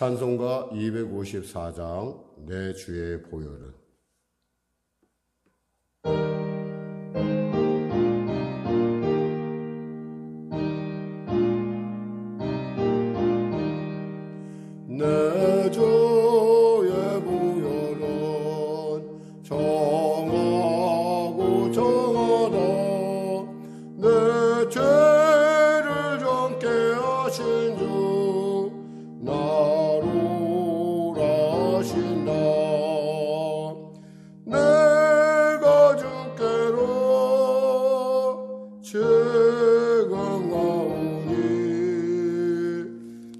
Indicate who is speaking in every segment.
Speaker 1: 찬송가 254장 내 주의 보혈은. 내 주의 보혈은 정하고 정하다. 내 죄를 정케 하신 주 나로 하신다. 내가 주께로 채광하오니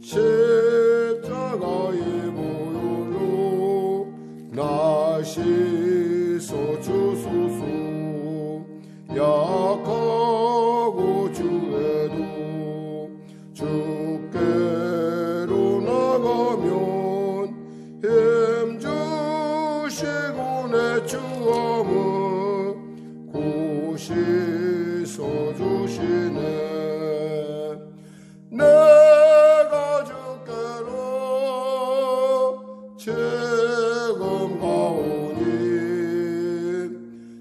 Speaker 1: 십자가의 보혈로 날 씻어주소서. 약하고 주에도 주께로 나가면 힘주시고 내 주함을 곧 씻어주시네. 내가 주께로 채광하오니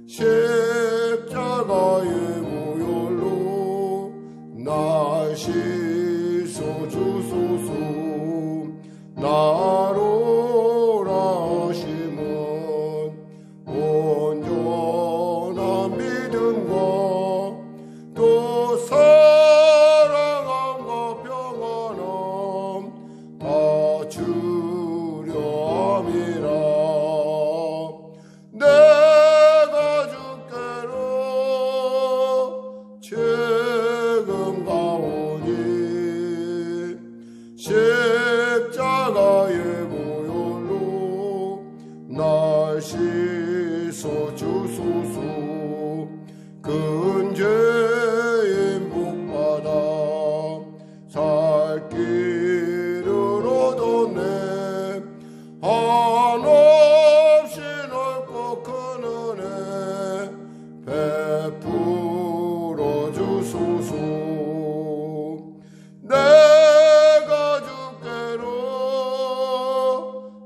Speaker 1: 십자가의 보혈로 날 씻어주소서. 나로 하심은 온전한 믿음과 또 사랑함과 평안함 다 주려 함이라. 내가 주께로 채광하오니 십자가의 보혈로 날 씻어주소서. 큰 죄인 복받아 살 길을 얻었네. 한없이 넓고 큰 은혜 베풀어 주소서. 내가 주께로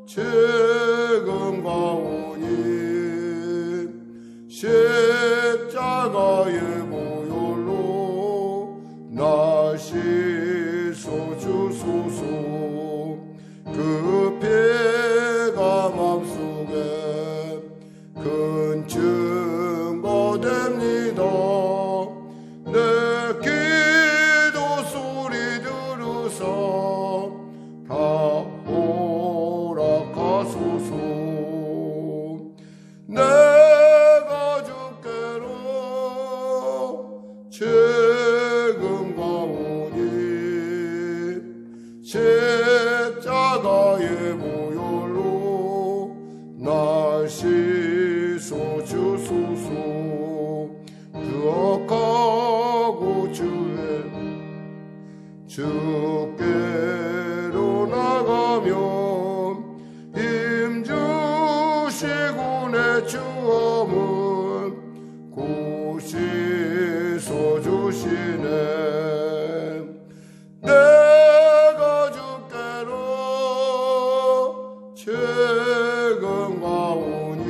Speaker 1: 채광하오니 십자가의 보혈로 날 씻어주소서. 그 피가 맘속에 큰 증거됩니다. 내 기도 소리 들으사 다 허락하소서. 내가 주께로 채광하오니 십자가의 보혈로 날 씻어주소서. 그 악하고 주께로 나가면 힘주시고 내 주함을 곧 씻어주시네. 내가 주께로 채광하오니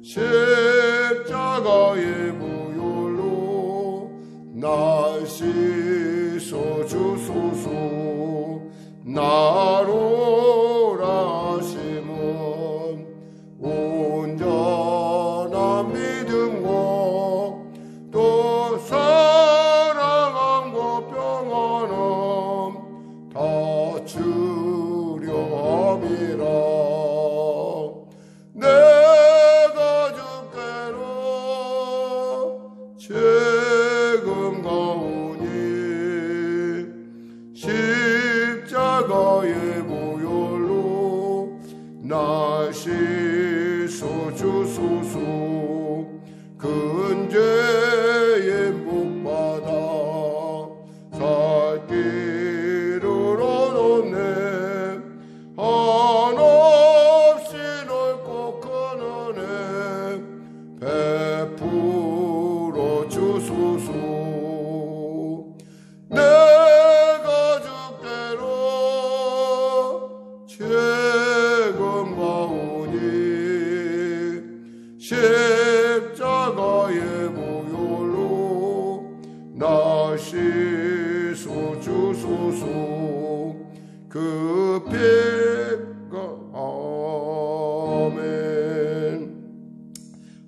Speaker 1: 십자가의 보혈로 날 씻어주소서. 나로 하심은 온전한 믿음과 또 사랑함과 평안함 다 주려 함이라. 내가 주께로 채광하오니 십자가의 그 피가 아멘.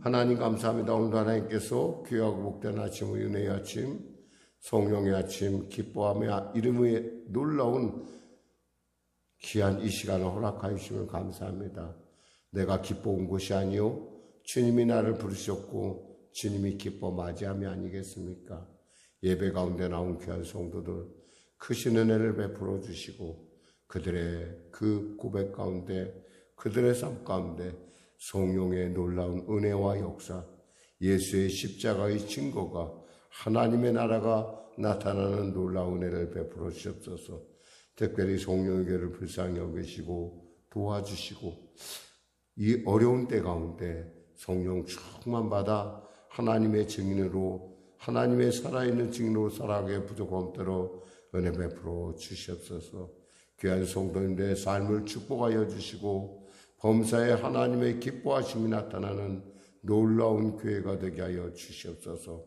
Speaker 1: 하나님 감사합니다. 오늘도 하나님께서 귀하고 복된 아침의 은혜의 아침, 성령의 아침, 기뻐하며 이름의 놀라운 귀한 이 시간을 허락하여 주시면 감사합니다. 내가 기뻐 온 것이 아니요 주님이 나를 부르셨고 주님이 기뻐 맞이함이 아니겠습니까? 예배 가운데 나온 귀한 성도들 크신 은혜를 베풀어 주시고 그들의 그 고백 가운데 그들의 삶 가운데 성령의 놀라운 은혜와 역사, 예수의 십자가의 증거가 하나님의 나라가 나타나는 놀라운 은혜를 베풀어 주옵소서. 특별히 성령의 교회를 불쌍히 여기시고 도와주시고 이 어려운 때 가운데 성령 충만받아 하나님의 증인으로 하나님의 살아있는 증인으로 살아가게 부족함 대로 은혜 베풀어 주시옵소서. 귀한 성도님들의 삶을 축복하여 주시고 범사에 하나님의 기뻐하심이 나타나는 놀라운 교회가 되게 하여 주시옵소서.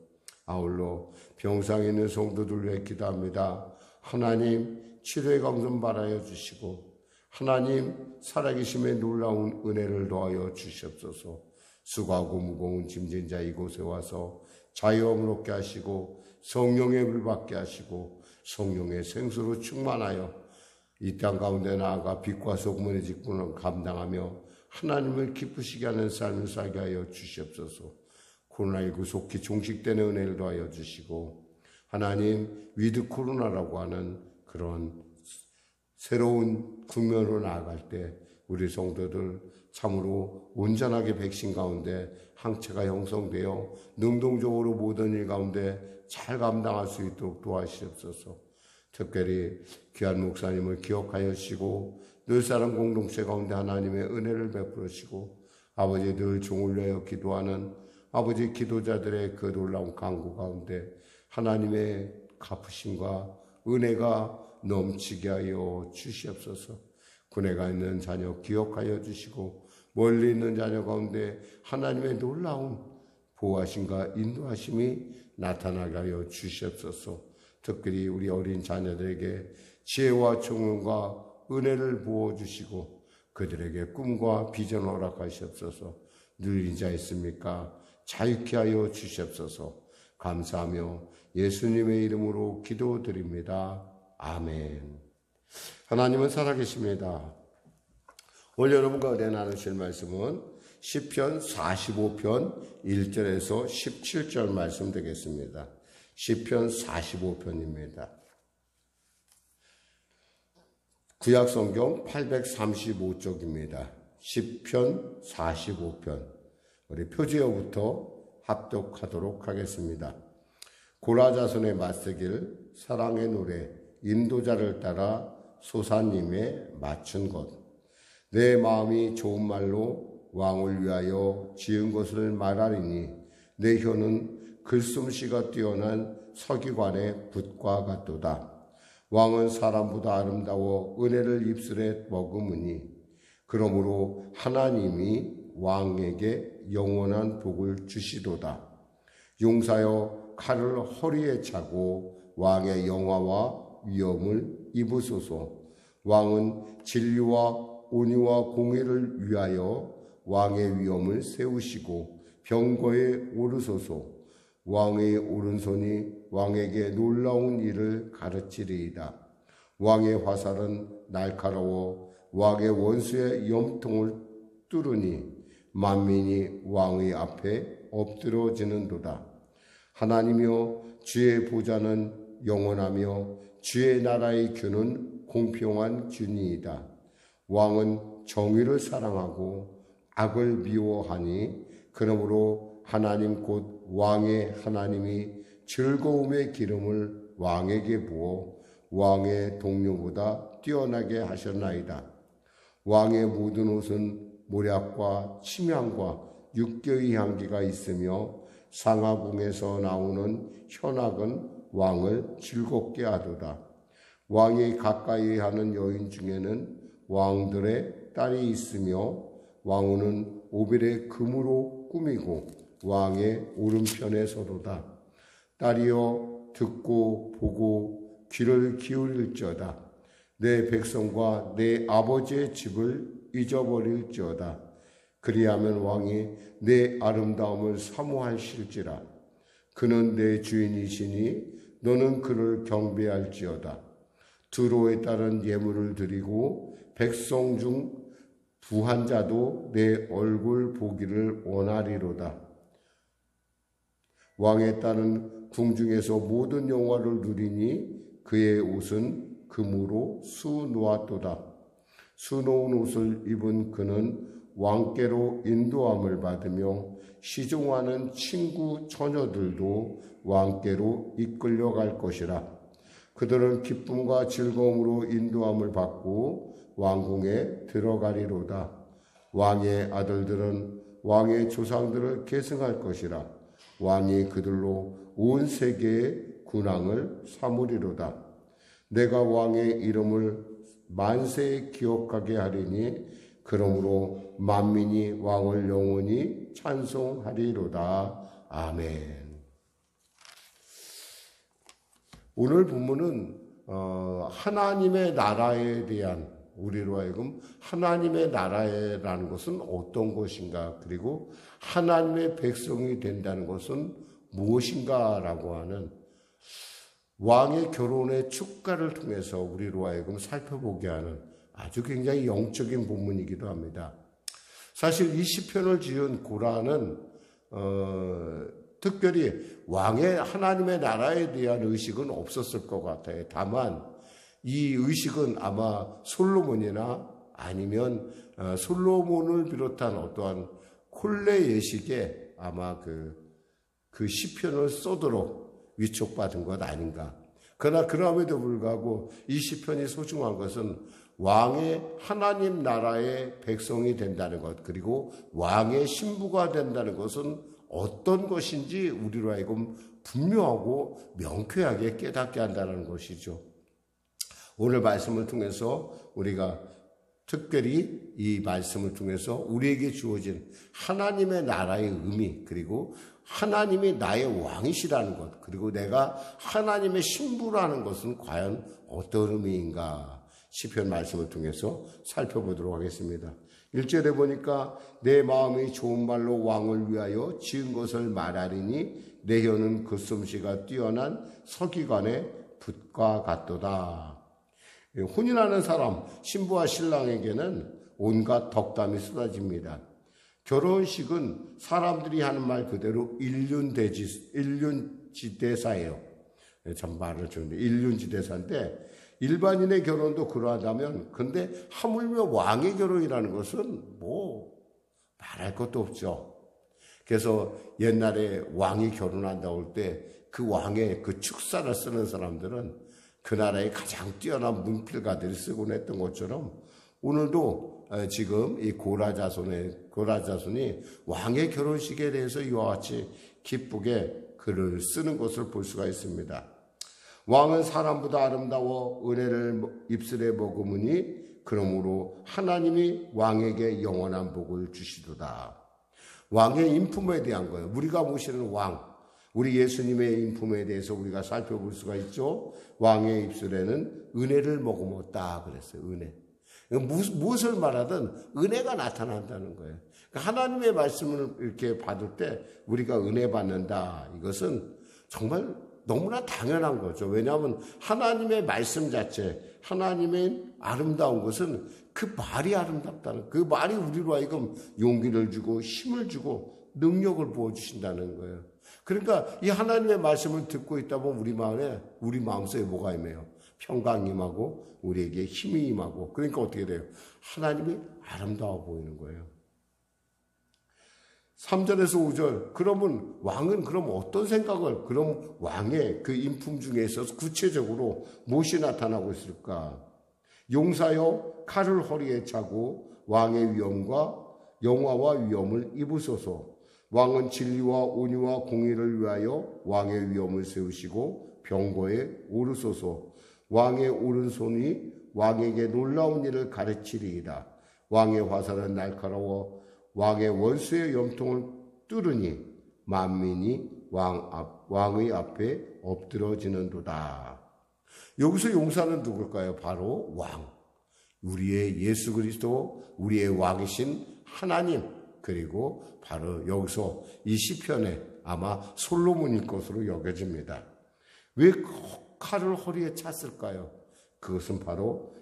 Speaker 1: 아울러 병상에 있는 성도들 위해 기도합니다. 하나님 치료의 강선 바라여 주시고 하나님 살아계심의 놀라운 은혜를 더하여 주시옵소서. 수고하고 무거운 짐진 자 이곳에 와서 자유함롭게 하시고 성령의 물 받게 하시고 성령의 생수로 충만하여 이 땅 가운데 나아가 빛과 소금의 직분을 감당하며 하나님을 기쁘시게 하는 삶을 살게 하여 주시옵소서. 코로나19 속히 종식되는 은혜를 더하여 주시고 하나님 위드 코로나라고 하는 그런 새로운 국면으로 나아갈 때 우리 성도들 참으로 온전하게 백신 가운데 항체가 형성되어 능동적으로 모든 일 가운데 잘 감당할 수 있도록 도와주시옵소서. 특별히 귀한 목사님을 기억하여 주시고 늘 사람 공동체 가운데 하나님의 은혜를 베풀어 주시고 아버지 늘 종을 위하여 기도하는 아버지 기도자들의 그 놀라운 간구 가운데 하나님의 갚으심과 은혜가 넘치게 하여 주시옵소서. 군에가 있는 자녀 기억하여 주시고 멀리 있는 자녀 가운데 하나님의 놀라운 보호하심과 인도하심이 나타나게 하여 주시옵소서. 특별히 우리 어린 자녀들에게 지혜와 총명과 은혜를 부어주시고 그들에게 꿈과 비전을 허락하시옵소서. 늘 인자했습니까? 자유케 하여 주시옵소서. 감사하며 예수님의 이름으로 기도드립니다. 아멘. 하나님은 살아계십니다. 오늘 여러분과 은혜 나누실 말씀은 시편 45편 1절에서 17절 말씀 되겠습니다. 시편 45편입니다. 구약성경 835쪽입니다. 시편 45편. 우리 표지어부터 합독하도록 하겠습니다. 고라자손의 맞서길, 사랑의 노래, 인도자를 따라 소사님에 맞춘 것. 내 마음이 좋은 말로 왕을 위하여 지은 것을 말하리니 내 혀는 글솜씨가 뛰어난 서기관의 붓과 같도다. 왕은 사람보다 아름다워 은혜를 입술에 머금으니 그러므로 하나님이 왕에게 영원한 복을 주시도다. 용사여 칼을 허리에 차고 왕의 영화와 위엄을 입으소서. 왕은 진리와 온유와 공의를 위하여 왕의 위엄을 세우시고 병거에 오르소서. 왕의 오른손이 왕에게 놀라운 일을 가르치리이다. 왕의 화살은 날카로워 왕의 원수의 염통을 뚫으니 만민이 왕의 앞에 엎드러지는도다. 하나님이여 주의 보좌는 영원하며 주의 나라의 규는 공평한 규니이다. 왕은 정의를 사랑하고 악을 미워하니 그러므로 하나님 곧 왕의 하나님이 즐거움의 기름을 왕에게 부어 왕의 동료보다 뛰어나게 하셨나이다. 왕의 모든 옷은 모략과 침향과 육교의 향기가 있으며 상하궁에서 나오는 현악은 왕을 즐겁게 하도다. 왕이 가까이 하는 여인 중에는 왕들의 딸이 있으며 왕후는 오벨의 금으로 꾸미고 왕의 오른편에 서도다. 딸이여 듣고 보고 귀를 기울일지어다. 내 백성과 내 아버지의 집을 잊어버릴지어다. 그리하면 왕이 내 아름다움을 사모하실지라. 그는 내 주인이시니 너는 그를 경배할지어다. 두로에 따른 예물을 드리고 백성 중 부한 자도 내 얼굴 보기를 원하리로다. 왕에 따른 궁중에서 모든 영화를 누리니 그의 옷은 금으로 수놓았도다. 수놓은 옷을 입은 그는 왕께로 인도함을 받으며 시종하는 친구 처녀들도 왕께로 이끌려갈 것이라. 그들은 기쁨과 즐거움으로 인도함을 받고 왕궁에 들어가리로다. 왕의 아들들은 왕의 조상들을 계승할 것이라. 왕이 그들로 온 세계의 군왕을 삼으리로다. 내가 왕의 이름을 만세에 기억하게 하리니 그러므로 만민이 왕을 영원히 찬송하리로다. 아멘. 오늘 본문은 하나님의 나라에 대한, 우리로 하여금 하나님의 나라라는 것은 어떤 것인가, 그리고 하나님의 백성이 된다는 것은 무엇인가라고 하는 왕의 결혼의 축가를 통해서 우리로 하여금 살펴보게 하는 아주 굉장히 영적인 본문이기도 합니다. 사실 이 시편을 지은 고라는 특별히 왕의 하나님의 나라에 대한 의식은 없었을 것 같아요. 다만 이 의식은 아마 솔로몬이나 아니면 솔로몬을 비롯한 어떠한 콜레 예식에 아마 그 시편을 써도록 위촉받은 것 아닌가. 그러나 그럼에도 불구하고 이 시편이 소중한 것은 왕의 하나님 나라의 백성이 된다는 것, 그리고 왕의 신부가 된다는 것은 어떤 것인지 우리로 하여금 분명하고 명쾌하게 깨닫게 한다는 것이죠. 오늘 말씀을 통해서 우리가 특별히 이 말씀을 통해서 우리에게 주어진 하나님의 나라의 의미, 그리고 하나님이 나의 왕이시라는 것, 그리고 내가 하나님의 신부라는 것은 과연 어떤 의미인가, 시편 말씀을 통해서 살펴보도록 하겠습니다. 1절에 보니까 내 마음이 좋은 말로 왕을 위하여 지은 것을 말하리니 내 혀는 그 솜씨가 뛰어난 서기관의 붓과 같도다. 혼인하는 사람, 신부와 신랑에게는 온갖 덕담이 쏟아집니다. 결혼식은 사람들이 하는 말 그대로 일륜지대사예요. 참 말을 좋은데 일륜지대사인데, 일반인의 결혼도 그러하다면, 근데 하물며 왕의 결혼이라는 것은 뭐 말할 것도 없죠. 그래서 옛날에 왕이 결혼한다고 할 때 그 왕의 그 축사를 쓰는 사람들은 그 나라의 가장 뛰어난 문필가들이 쓰곤 했던 것처럼, 오늘도 지금 이 고라 자손이 왕의 결혼식에 대해서 이와 같이 기쁘게 글을 쓰는 것을 볼 수가 있습니다. 왕은 사람보다 아름다워 은혜를 입술에 머금으니 그러므로 하나님이 왕에게 영원한 복을 주시도다. 왕의 인품에 대한 거예요. 우리가 모시는 왕, 우리 예수님의 인품에 대해서 우리가 살펴볼 수가 있죠. 왕의 입술에는 은혜를 머금었다 그랬어요. 은혜. 무엇을 말하든 은혜가 나타난다는 거예요. 하나님의 말씀을 이렇게 받을 때 우리가 은혜 받는다, 이것은 정말 너무나 당연한 거죠. 왜냐하면 하나님의 말씀 자체, 하나님의 아름다운 것은 그 말이 아름답다는, 그 말이 우리로 하여금 용기를 주고 힘을 주고 능력을 부어주신다는 거예요. 그러니까 이 하나님의 말씀을 듣고 있다 보면 우리 마음속에 뭐가 임해요? 평강이 임하고 우리에게 힘이 임하고, 그러니까 어떻게 돼요? 하나님이 아름다워 보이는 거예요. 3절에서 5절, 그러면 왕은 그럼 어떤 생각을, 그럼 왕의 그 인품 중에 있어서 구체적으로 무엇이 나타나고 있을까? 용사여 칼을 허리에 차고 왕의 위엄과 영화와 위엄을 입으소서. 왕은 진리와 온유와 공의를 위하여 왕의 위엄을 세우시고 병거에 오르소서. 왕의 오른손이 왕에게 놀라운 일을 가르치리이다. 왕의 화살은 날카로워 왕의 원수의 염통을 뚫으니 만민이 왕의 앞에 엎드러지는도다. 여기서 용사는 누굴까요? 바로 왕. 우리의 예수 그리스도, 우리의 왕이신 하나님, 그리고 바로 여기서 이 시편에 아마 솔로몬일 것으로 여겨집니다. 왜 칼을 허리에 찼을까요? 그것은 바로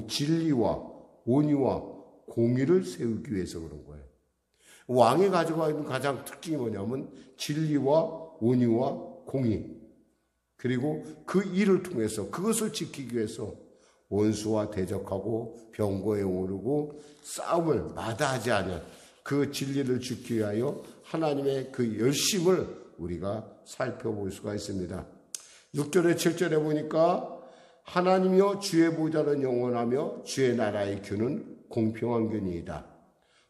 Speaker 1: 진리와 온유와 공의를 세우기 위해서 그런 거예요. 왕이 가지고 있는 가장 특징이 뭐냐면 진리와 온유와 공의, 그리고 그 일을 통해서 그것을 지키기 위해서 원수와 대적하고 병거에 오르고 싸움을 마다하지 않은 그 진리를 지키기 위하여 하나님의 그 열심을 우리가 살펴볼 수가 있습니다. 6절에 7절에 보니까 하나님이여 주의 보좌는 영원하며 주의 나라의 규는 공평한 규니이다.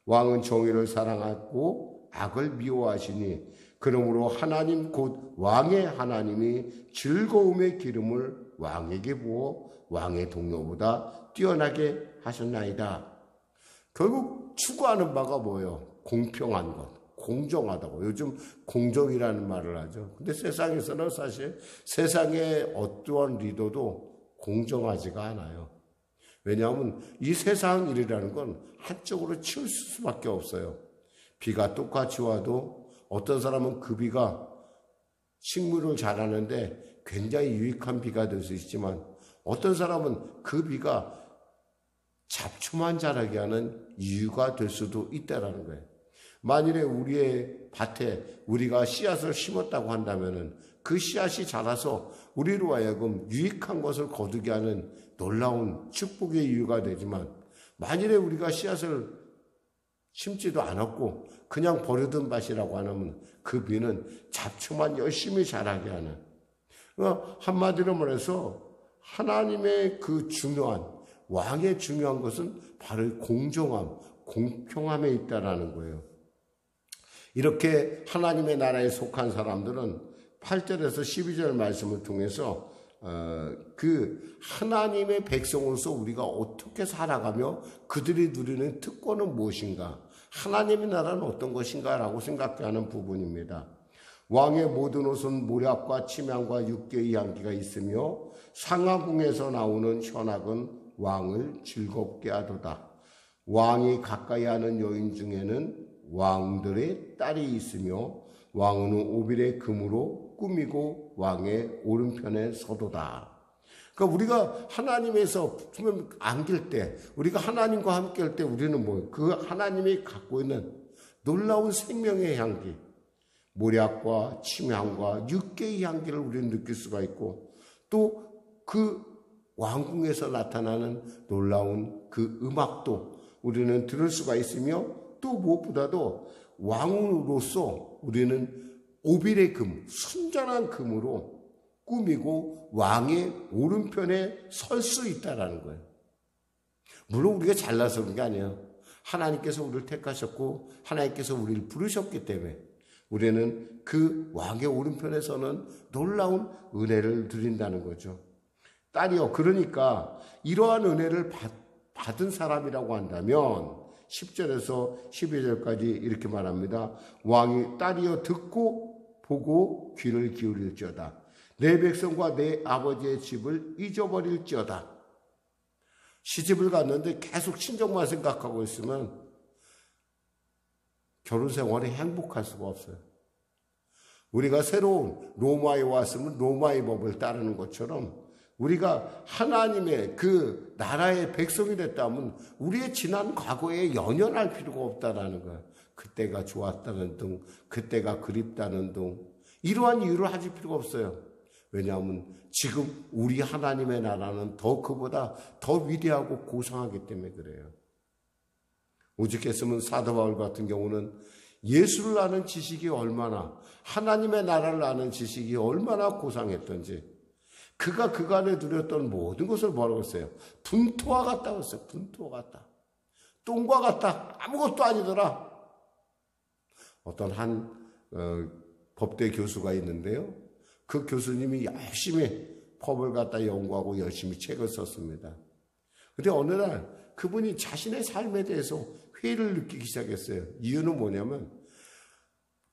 Speaker 1: 왕은 정의를 사랑하고 악을 미워하시니 그러므로 하나님 곧 왕의 하나님이 즐거움의 기름을 왕에게 부어 왕의 동료보다 뛰어나게 하셨나이다. 결국 추구하는 바가 뭐예요? 공평한 것, 공정하다고. 요즘 공정이라는 말을 하죠. 근데 세상에서는 사실 세상의 어떠한 리더도 공정하지가 않아요. 왜냐하면 이 세상 일이라는 건 한쪽으로 치울 수밖에 없어요. 비가 똑같이 와도 어떤 사람은 그 비가 식물을 자라는데 굉장히 유익한 비가 될 수 있지만 어떤 사람은 그 비가 잡초만 자라게 하는 이유가 될 수도 있다라는 거예요. 만일에 우리의 밭에 우리가 씨앗을 심었다고 한다면은 그 씨앗이 자라서 우리로 하여금 유익한 것을 거두게 하는 놀라운 축복의 이유가 되지만, 만일에 우리가 씨앗을 심지도 않았고 그냥 버려둔 밭이라고 하면 그 비는 잡초만 열심히 자라게 하는, 한마디로 말해서 하나님의 그 중요한, 왕의 중요한 것은 바로 공정함, 공평함에 있다라는 거예요. 이렇게 하나님의 나라에 속한 사람들은 8절에서 12절 말씀을 통해서 그 하나님의 백성으로서 우리가 어떻게 살아가며 그들이 누리는 특권은 무엇인가, 하나님의 나라는 어떤 것인가 라고 생각하는 부분입니다. 왕의 모든 옷은 모략과 침향과 육개의 향기가 있으며 상하궁에서 나오는 현악은 왕을 즐겁게 하도다. 왕이 가까이 하는 여인 중에는 왕들의 딸이 있으며 왕은 오빌의 금으로 꾸미고 왕의 오른편에 서도다. 그러니까 우리가 하나님에서 안길 때, 우리가 하나님과 함께 할 때 우리는 뭐 그 하나님이 갖고 있는 놀라운 생명의 향기, 모략과 침향과 육개의 향기를 우리는 느낄 수가 있고, 또 그 왕궁에서 나타나는 놀라운 그 음악도 우리는 들을 수가 있으며, 또 무엇보다도 왕으로서 우리는 오빌의 금, 순전한 금으로 꾸미고 왕의 오른편에 설 수 있다라는 거예요. 물론 우리가 잘나서 그런 게 아니에요. 하나님께서 우리를 택하셨고 하나님께서 우리를 부르셨기 때문에 우리는 그 왕의 오른편에서는 놀라운 은혜를 드린다는 거죠. 딸이요, 그러니까 이러한 은혜를 받은 사람이라고 한다면 10절에서 12절까지 이렇게 말합니다. 왕이 딸이여 듣고 보고 귀를 기울일지어다. 내 백성과 내 아버지의 집을 잊어버릴지어다. 시집을 갔는데 계속 친정만 생각하고 있으면 결혼 생활에 행복할 수가 없어요. 우리가 새로운 로마에 왔으면 로마의 법을 따르는 것처럼 우리가 하나님의 그 나라의 백성이 됐다면 우리의 지난 과거에 연연할 필요가 없다라는 거예요. 그때가 좋았다는 등, 그때가 그립다는 등, 이러한 이유를 하실 필요가 없어요. 왜냐하면 지금 우리 하나님의 나라는 더 그보다 더 위대하고 고상하기 때문에 그래요. 오죽했으면 사도 바울 같은 경우는 예수를 아는 지식이 얼마나, 하나님의 나라를 아는 지식이 얼마나 고상했던지 그가 그간에 누렸던 모든 것을 뭐라고 했어요? 분토와 같다고 했어요. 분토와 같다. 똥과 같다. 아무것도 아니더라. 어떤 한 법대 교수가 있는데요. 그 교수님이 열심히 법을 갖다 연구하고 열심히 책을 썼습니다. 그런데 어느 날 그분이 자신의 삶에 대해서 회의를 느끼기 시작했어요. 이유는 뭐냐면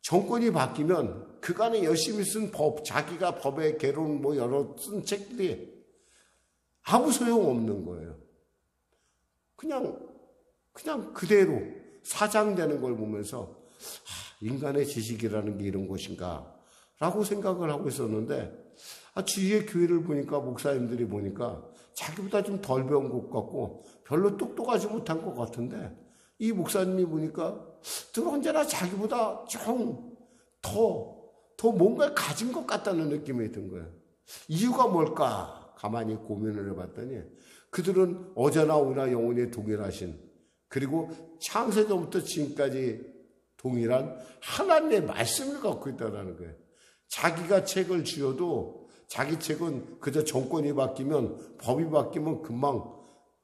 Speaker 1: 정권이 바뀌면 그간에 열심히 쓴 법, 자기가 법의 개론 여러 쓴 책들이 아무 소용없는 거예요. 그냥 그대로 사장되는 걸 보면서 인간의 지식이라는 게 이런 것인가 라고 생각을 하고 있었는데, 주위의 교회를 보니까, 목사님들이 보니까 자기보다 좀 덜 배운 것 같고 별로 똑똑하지 못한 것 같은데, 이 목사님이 보니까 늘 언제나 자기보다 좀 더 뭔가를 가진 것 같다는 느낌이 든 거예요. 이유가 뭘까? 가만히 고민을 해봤더니 그들은 어제나 오나 영원히 동일하신, 그리고 창세전부터 지금까지 동일한 하나님의 말씀을 갖고 있다는 거예요. 자기가 책을 쥐어도 자기 책은 그저 정권이 바뀌면, 법이 바뀌면 금방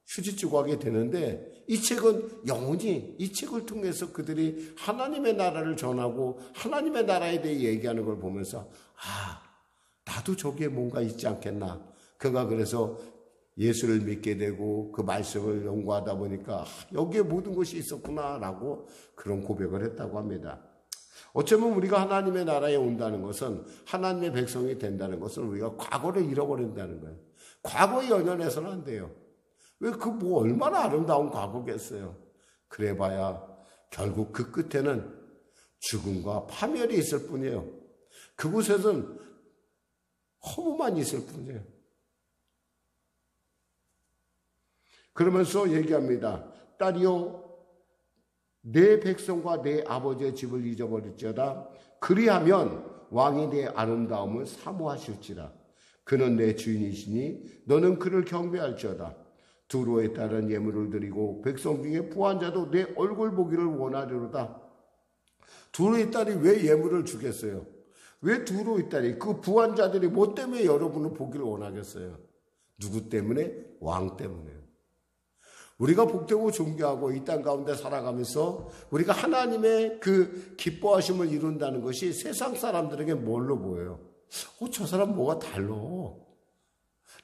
Speaker 1: 휴지 조각이 되는데, 이 책은 영원히 이 책을 통해서 그들이 하나님의 나라를 전하고 하나님의 나라에 대해 얘기하는 걸 보면서 나도 저기에 뭔가 있지 않겠나. 그가 그래서 예수를 믿게 되고 그 말씀을 연구하다 보니까 여기에 모든 것이 있었구나라고 그런 고백을 했다고 합니다. 어쩌면 우리가 하나님의 나라에 온다는 것은, 하나님의 백성이 된다는 것은 우리가 과거를 잃어버린다는 거예요. 과거에 연연해서는 안 돼요. 왜 얼마나 아름다운 과거겠어요. 그래봐야 결국 그 끝에는 죽음과 파멸이 있을 뿐이에요. 그곳에는 허무만 있을 뿐이에요. 그러면서 얘기합니다. 딸이여, 내 백성과 내 아버지의 집을 잊어버릴지어다. 그리하면 왕이 내 아름다움을 사모하실지라. 그는 내 주인이시니 너는 그를 경배할지어다. 두로에 따른 예물을 드리고 백성 중에 부한 자도 내 얼굴 보기를 원하리로다. 두로의 딸이 왜 예물을 주겠어요? 왜 두로의 딸이, 그 부한 자들이 뭐 때문에 여러분을 보기를 원하겠어요? 누구 때문에? 왕 때문에요. 우리가 복되고 존귀하고 이 땅 가운데 살아가면서 우리가 하나님의 그 기뻐하심을 이룬다는 것이 세상 사람들에게 뭘로 보여요? 저 사람 뭐가 달라?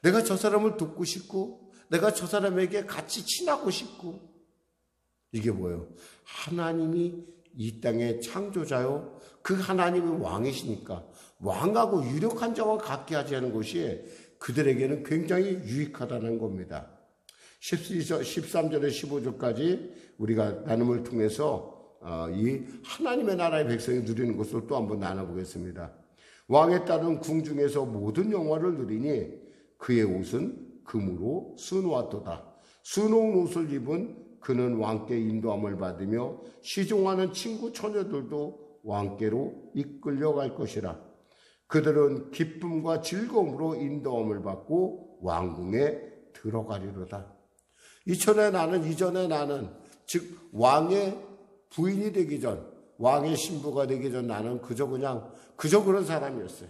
Speaker 1: 내가 저 사람을 돕고 싶고, 내가 저 사람에게 같이 친하고 싶고. 이게 뭐예요? 하나님이 이 땅의 창조자요, 그 하나님이 왕이시니까 왕하고 유력한 자와 같게 하지 않은 것이 그들에게는 굉장히 유익하다는 겁니다. 13절에 15절까지 우리가 나눔을 통해서 이 하나님의 나라의 백성이 누리는 것을 또 한번 나눠보겠습니다. 왕에 따른 궁중에서 모든 영화를 누리니 그의 옷은 금으로 수놓았도다. 수놓은 옷을 입은 그는 왕께 인도함을 받으며 시종하는 친구 처녀들도 왕께로 이끌려갈 것이라. 그들은 기쁨과 즐거움으로 인도함을 받고 왕궁에 들어가리로다. 이전에 나는, 즉 왕의 부인이 되기 전, 왕의 신부가 되기 전 나는 그저 그런 사람이었어요.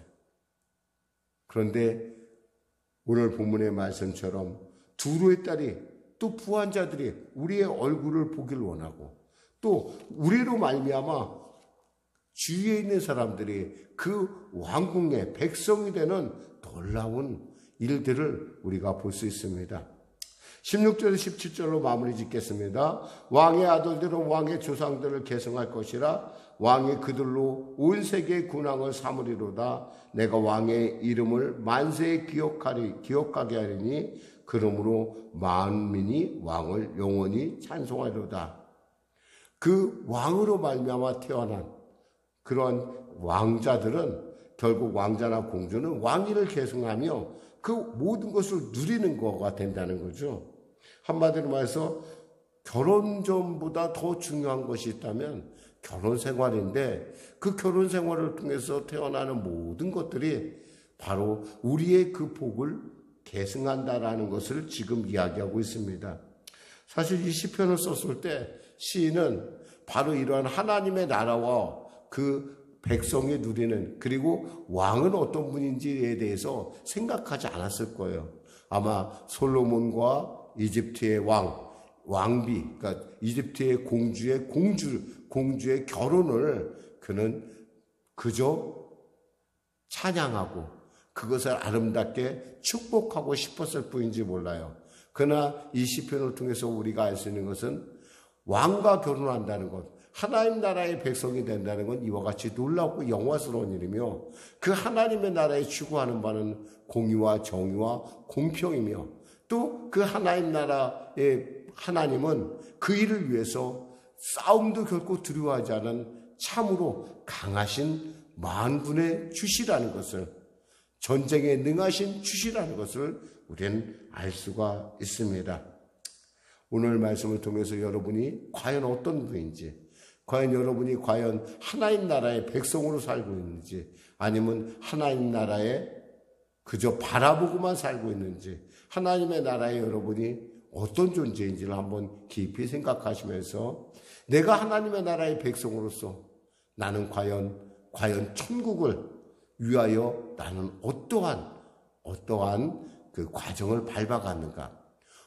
Speaker 1: 그런데 오늘 본문의 말씀처럼 두로의 딸이, 또 부한 자들이 우리의 얼굴을 보기를 원하고, 또 우리로 말미암아 주위에 있는 사람들이 그 왕궁의 백성이 되는 놀라운 일들을 우리가 볼 수 있습니다. 16절 17절로 마무리 짓겠습니다. 왕의 아들들은 왕의 조상들을 계승할 것이라. 왕이 그들로 온 세계의 군왕을 삼으리로다. 내가 왕의 이름을 만세에 기억하게 하리니 그러므로 만민이 왕을 영원히 찬송하리로다. 그 왕으로 말미암아 태어난 그러한 왕자들은, 결국 왕자나 공주는 왕위를 계승하며 그 모든 것을 누리는 거가 된다는 거죠. 한마디로 말해서 결혼 전보다 더 중요한 것이 있다면 결혼 생활인데, 그 결혼 생활을 통해서 태어나는 모든 것들이 바로 우리의 그 복을 계승한다라는 것을 지금 이야기하고 있습니다. 사실 이 시편을 썼을 때 시인은 바로 이러한 하나님의 나라와 그 백성이 누리는, 그리고 왕은 어떤 분인지에 대해서 생각하지 않았을 거예요. 아마 솔로몬과 이집트의 왕비, 그러니까 이집트의 공주의 결혼을 그는 그저 찬양하고 그것을 아름답게 축복하고 싶었을 뿐인지 몰라요. 그러나 이 시편을 통해서 우리가 알 수 있는 것은 왕과 결혼한다는 것, 하나님 나라의 백성이 된다는 건 이와 같이 놀랍고 영화스러운 일이며, 그 하나님의 나라에 추구하는 바는 공의와 정의와 공평이며 또 그 하나님 나라의 하나님은 그 일을 위해서 싸움도 결코 두려워하지 않은 참으로 강하신 만군의 주시라는 것을, 전쟁에 능하신 주시라는 것을 우리는 알 수가 있습니다. 오늘 말씀을 통해서 여러분이 과연 어떤 분인지, 과연 여러분이 과연 하나님 나라의 백성으로 살고 있는지, 아니면 하나님 나라에 그저 바라보고만 살고 있는지, 하나님의 나라에 여러분이 어떤 존재인지를 한번 깊이 생각하시면서 내가 하나님의 나라의 백성으로서 나는 과연 천국을 위하여 나는 어떠한 그 과정을 밟아갔는가.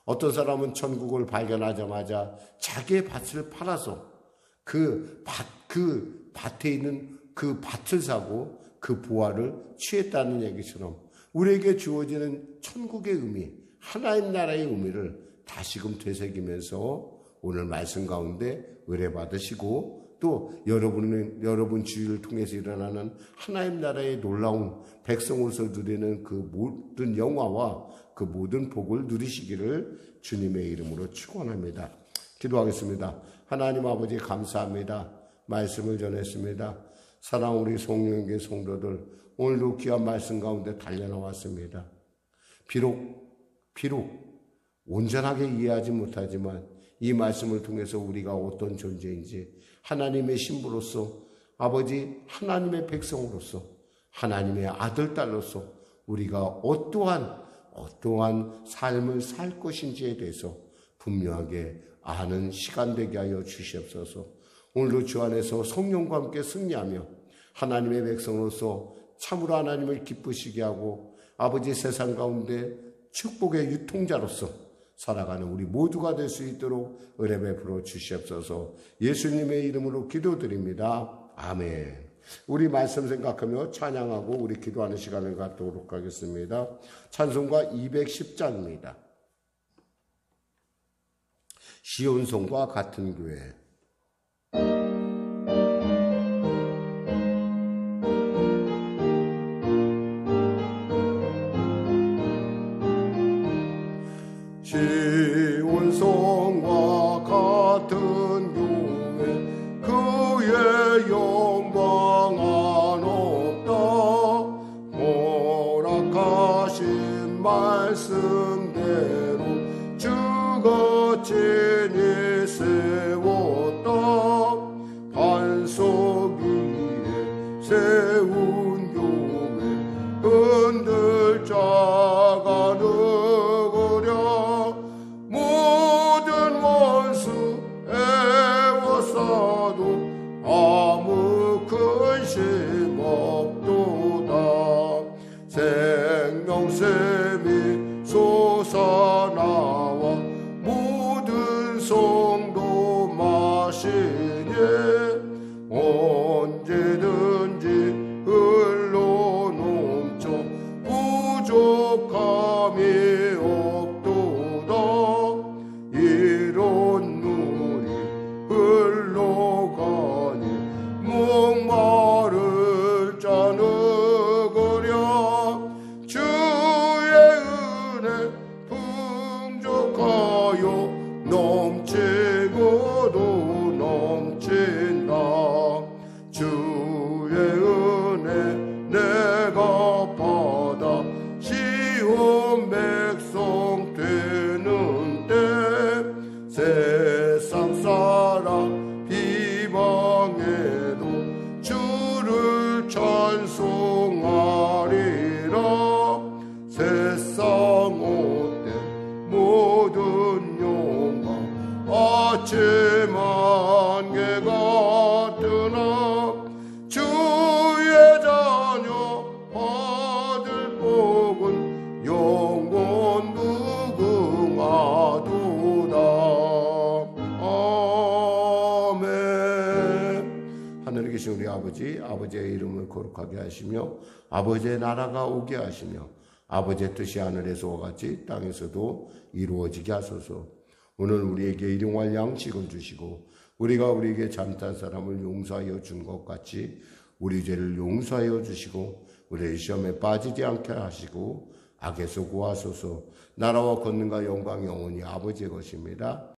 Speaker 1: 어떤 사람은 천국을 발견하자마자 자기의 밭을 팔아서 그 밭에 있는 그 밭을 사고 그 보화를 취했다는 얘기처럼 우리에게 주어지는 천국의 의미, 하나님 나라의 의미를 다시금 되새기면서 오늘 말씀 가운데 의뢰 받으시고, 또 여러분 주위를 통해서 일어나는 하나님 나라의 놀라운 백성으로서 누리는 그 모든 영화와 그 모든 복을 누리시기를 주님의 이름으로 축원합니다. 기도하겠습니다. 하나님 아버지 감사합니다. 말씀을 전했습니다. 사랑 우리 송영교 성도들, 오늘도 귀한 말씀 가운데 달려나왔습니다. 비록 온전하게 이해하지 못하지만 이 말씀을 통해서 우리가 어떤 존재인지, 하나님의 신부로서, 아버지 하나님의 백성으로서, 하나님의 아들, 딸로서 우리가 어떠한 삶을 살 것인지에 대해서 분명하게 아는 시간 되게 하여 주시옵소서. 오늘도 주 안에서 성령과 함께 승리하며 하나님의 백성으로서 참으로 하나님을 기쁘시게 하고 아버지 세상 가운데 축복의 유통자로서 살아가는 우리 모두가 될 수 있도록 은혜 베풀어 주시옵소서. 예수님의 이름으로 기도드립니다. 아멘. 우리 말씀 생각하며 찬양하고 우리 기도하는 시간을 갖도록 하겠습니다. 찬송가 210장입니다. 시온성과 같은 교회. 시온성과 같은 교회, 그의 영광 한없다. 허락하신 말씀대로 주가 친히 세웠다. 반석 위에 세운 교회, 흔들 자가 누구랴. 모든 원수 애워싸도 아무 근심 없도다. 생명샘이 솟아나와 모든 성도 마시게. 언제든지 흘러넘쳐 부족함이 없도다. 이런 물이 흘러가니 목마를 짜느거랴. 주의 은혜 풍족하여 넘치고도 넘친다. 주의 은혜 내가 받아 시온 백성 되는 때, 세상 사람 비방해도 주를 찬송하리라. 세상 옷된 모든 영광 아침 안개 같으나 주의 자녀 받을 복은 영원 무궁하도다. 아멘. 하늘에 계신 우리 아버지의 이름을 거룩하게 하시며 아버지의 나라가 오게 하시며 아버지의 뜻이 하늘에서와 같이 땅에서도 이루어지게 하소서. 오늘 우리에게 일용할 양식을 주시고 우리가 우리에게 잘못한 사람을 용서하여 준 것 같이 우리 죄를 용서하여 주시고 우리의 시험에 빠지지 않게 하시고 악에서 구하소서. 나라와 권능과 영광 영원히 아버지의 것입니다.